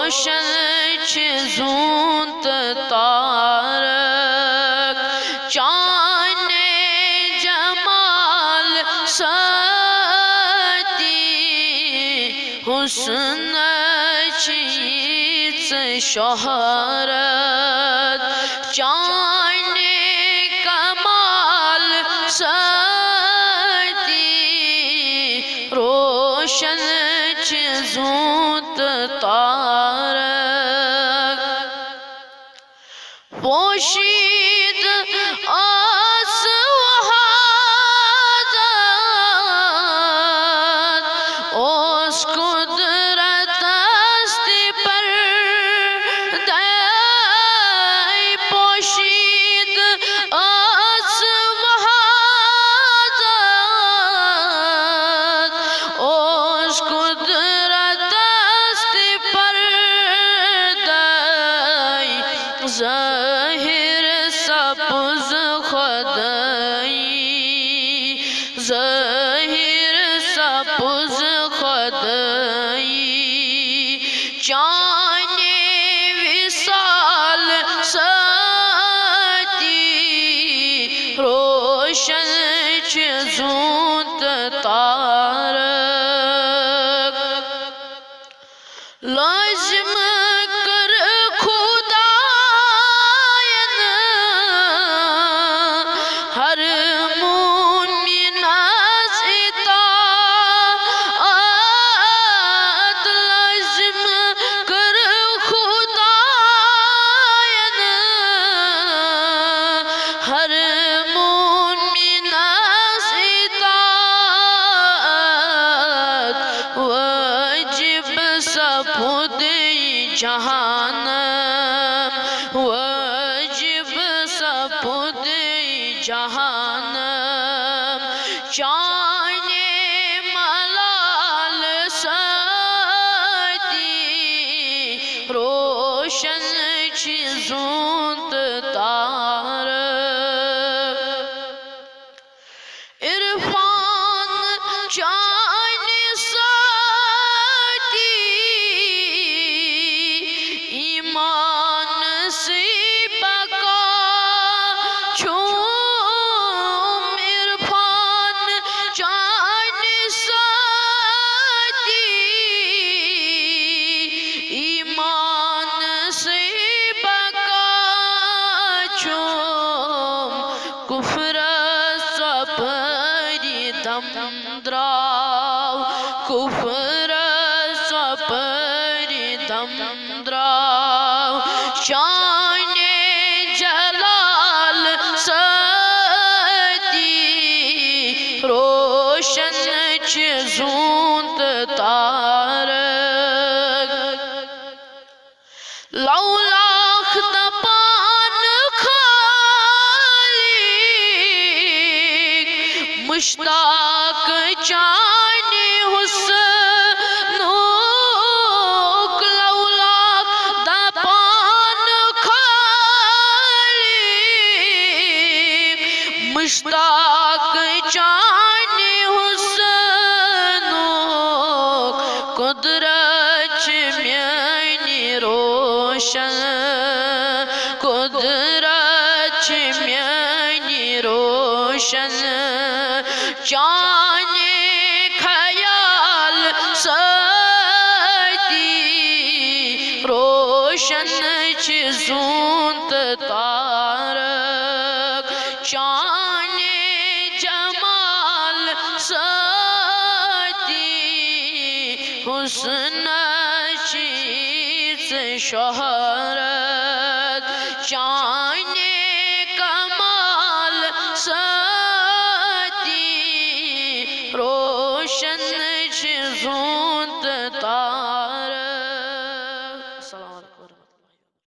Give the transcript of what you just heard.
روشن چھ زونت تارک چاند جمال ساتی حسن چیز شہرت چاند کمال ساتی روشن چھ زونت تارک پوشید آس وحادت اس قدرت استی پر دائی پوشید آس وحادت اس قدرت استی پر دائی ظاہر سبز خدائی ظاہر سبز خدائی چاند وصال ساتی روشن چھ زونت تارک لازم کر خداین ہر مومن از اطاعت لازم کر خداین ہر مومن از اطاعت واجب سپود جہانم واجب سپود جہانم چاند ملال ساتی روشن چھ زونت تارک عرفان چاند ساتی ایمان سے بقا چھوم عرفان چاند ساتی ایمان سے بقا چھوم کفر سپری دم دراو کفر سپری دم دراو شان جلال ساتی روشن چھ زونت تارک لولاک دپان خالق مشتاق چاند حسنوک لولاک دپان خالق مشتاق چاند حسنوک قدرت چھ میانی روشن قدرت چھ میانی روشن چاند خیال ساتی روشن چھ زونت تارک چاند جمال ساتی حسن چیز شہرت چاند کمال ساتی روشن چھ زونت تارک